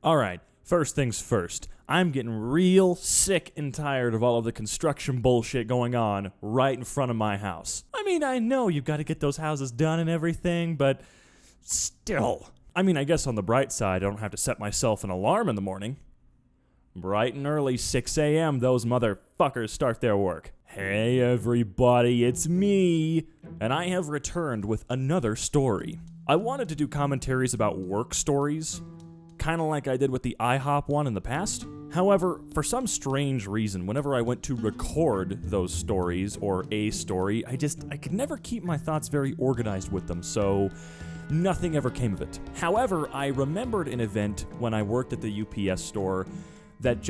Alright, first things first. I'm getting real sick and tired of all of the construction bullshit going on right in front of my house. I mean, I know you've got to get those houses done and everything, but still. I mean, I guess on the bright side, I don't have to set myself an alarm in the morning. Bright and early, 6 a.m., those motherfuckers start their work. Hey everybody, it's me! And I have returned with another story. I wanted to do commentaries about work stories, kind of like I did with the IHOP one in the past. However, for some strange reason, whenever I went to record those stories, or a story, I could never keep my thoughts very organized with them, so nothing ever came of it. However, I remembered an event when I worked at the UPS store that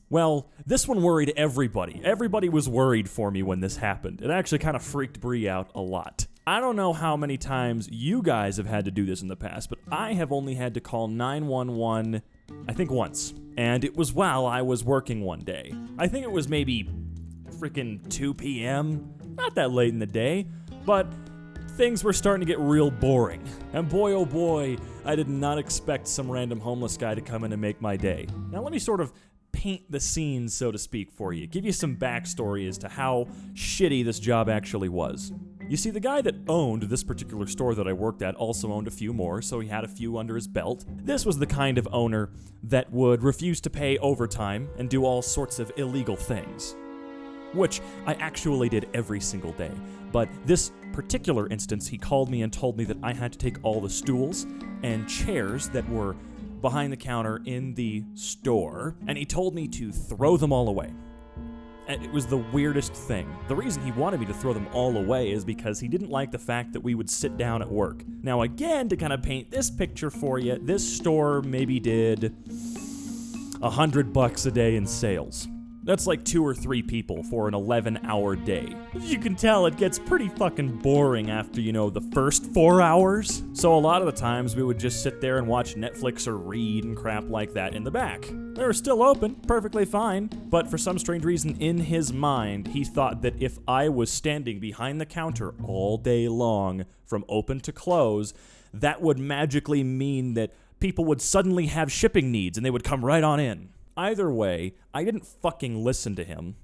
well, this one worried everybody. Everybody was worried for me when this happened. It actually kind of freaked Bree out a lot. I don't know how many times you guys have had to do this in the past, but I have only had to call 911, I think once. And it was while I was working one day. I think it was maybe freaking 2 p.m., not that late in the day, but things were starting to get real boring. And boy oh boy, I did not expect some random homeless guy to come in and make my day. Now let me sort of paint the scene, so to speak, for you. Give you some backstory as to how shitty this job actually was. You see, the guy that owned this particular store that I worked at also owned a few more, so he had a few under his belt. This was the kind of owner that would refuse to pay overtime and do all sorts of illegal things, which I actually did every single day. But this particular instance, he called me and told me that I had to take all the stools and chairs that were behind the counter in the store, and he told me to throw them all away. And it was the weirdest thing. The reason he wanted me to throw them all away is because he didn't like the fact that we would sit down at work. Now again, to kind of paint this picture for you, this store maybe did $100 a day in sales. That's like 2 or 3 people for an 11-hour day. You can tell it gets pretty fucking boring after, the first 4 hours. So a lot of the times we would just sit there and watch Netflix or read and crap like that in the back. They were still open, perfectly fine, but for some strange reason in his mind, he thought that if I was standing behind the counter all day long from open to close, that would magically mean that people would suddenly have shipping needs and they would come right on in. Either way, I didn't fucking listen to him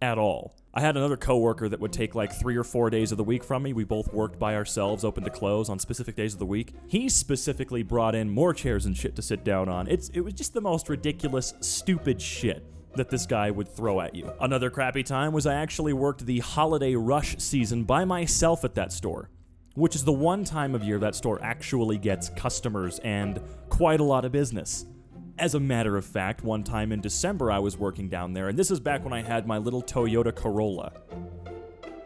at all. I had another coworker that would take like 3 or 4 days of the week from me. We both worked by ourselves, open to close, on specific days of the week. He specifically brought in more chairs and shit to sit down on. It was just the most ridiculous, stupid shit that this guy would throw at you. Another crappy time was I actually worked the holiday rush season by myself at that store, which is the one time of year that store actually gets customers and quite a lot of business. As a matter of fact, one time in December I was working down there, and this is back when I had my little Toyota Corolla.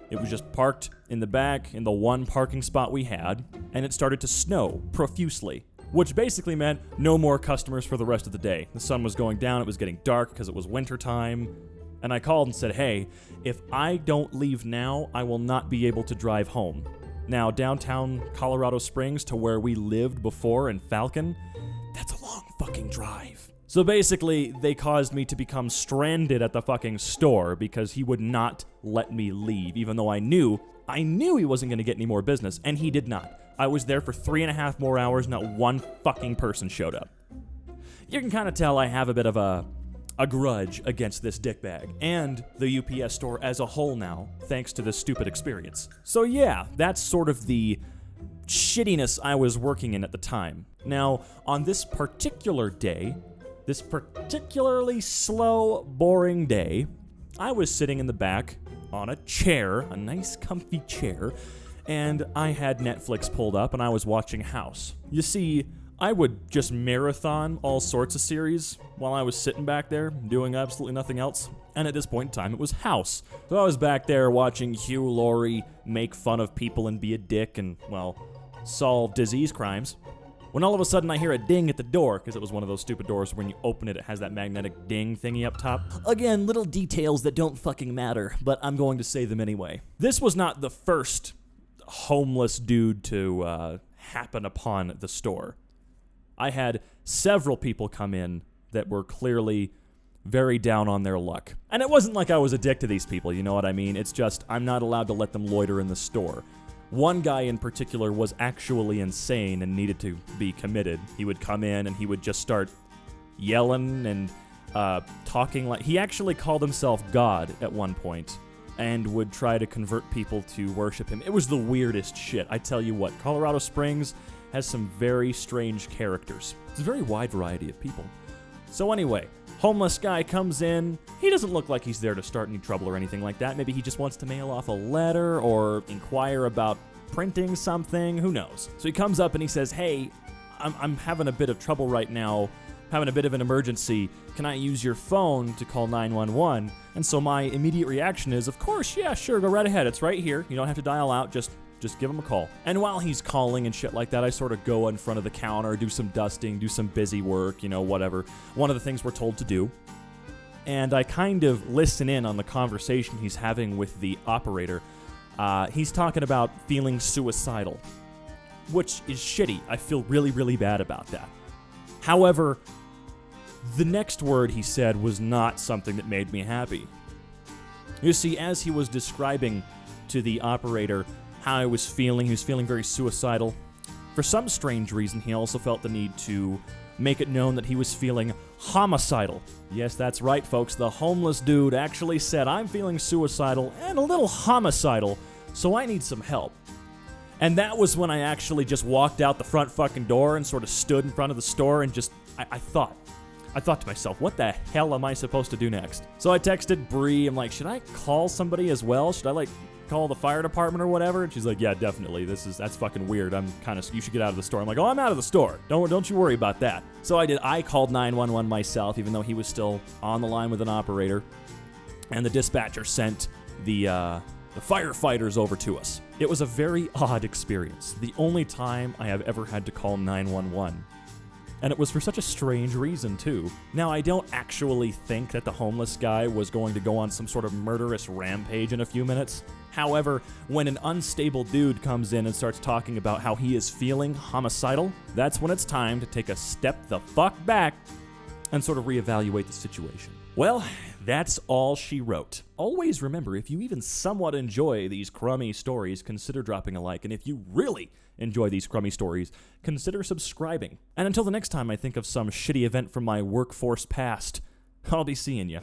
It was just parked in the back in the one parking spot we had, and it started to snow profusely, which basically meant no more customers for the rest of the day. The sun was going down, it was getting dark because it was winter time, and I called and said, hey, if I don't leave now, I will not be able to drive home. Now, downtown Colorado Springs to where we lived before in Falcon, that's a long fucking drive. So basically, they caused me to become stranded at the fucking store because he would not let me leave, even though I knew he wasn't going to get any more business, and he did not. I was there for 3.5 more hours, not one fucking person showed up. You can kind of tell I have a bit of a grudge against this dickbag, and the UPS store as a whole now, thanks to this stupid experience. So yeah, that's sort of the shittiness I was working in at the time. Now, on this particular day, this particularly slow, boring day, I was sitting in the back on a chair, a nice comfy chair, and I had Netflix pulled up and I was watching House. You see, I would just marathon all sorts of series while I was sitting back there doing absolutely nothing else. And at this point in time, it was House. So I was back there watching Hugh Laurie make fun of people and be a dick and, well, solve disease crimes. When all of a sudden I hear a ding at the door, because it was one of those stupid doors when you open it, it has that magnetic ding thingy up top. Again, little details that don't fucking matter, but I'm going to say them anyway. This was not the first homeless dude to happen upon the store. I had several people come in that were clearly very down on their luck. And it wasn't like I was a dick to these people, you know what I mean? It's just I'm not allowed to let them loiter in the store. One guy in particular was actually insane and needed to be committed. He would come in and he would just start yelling and talking like... He actually called himself God at one point and would try to convert people to worship him. It was the weirdest shit. I tell you what, Colorado Springs has some very strange characters. It's a very wide variety of people. So anyway, homeless guy comes in. He doesn't look like he's there to start any trouble or anything like that. Maybe he just wants to mail off a letter or inquire about printing something. Who knows? So he comes up and he says, hey, I'm having a bit of trouble right now, having a bit of an emergency. Can I use your phone to call 911? And so my immediate reaction is, of course, yeah, sure, go right ahead. It's right here. You don't have to dial out, just give him a call. And while he's calling and shit like that, I sort of go in front of the counter, do some dusting, do some busy work, whatever. One of the things we're told to do. And I kind of listen in on the conversation he's having with the operator. He's talking about feeling suicidal, which is shitty. I feel really, really bad about that. However, the next word he said was not something that made me happy. You see, as he was describing to the operator how he was feeling very suicidal. For some strange reason, he also felt the need to make it known that he was feeling homicidal. Yes, that's right, folks. The homeless dude actually said, I'm feeling suicidal and a little homicidal, so I need some help. And that was when I actually just walked out the front fucking door and sort of stood in front of the store and just, I thought to myself, what the hell am I supposed to do next? So I texted Bree. I'm like, should I call somebody as well? Should I call the fire department or whatever? And she's like, yeah, definitely. That's fucking weird. You should get out of the store. I'm like, oh, I'm out of the store. Don't you worry about that. So I did. I called 911 myself, even though he was still on the line with an operator. And the dispatcher sent the firefighters over to us. It was a very odd experience. The only time I have ever had to call 911. And it was for such a strange reason, too. Now, I don't actually think that the homeless guy was going to go on some sort of murderous rampage in a few minutes. However, when an unstable dude comes in and starts talking about how he is feeling homicidal, that's when it's time to take a step the fuck back and sort of reevaluate the situation. Well, that's all she wrote. Always remember, if you even somewhat enjoy these crummy stories, consider dropping a like. And if you really enjoy these crummy stories, consider subscribing. And until the next time I think of some shitty event from my workforce past, I'll be seeing you.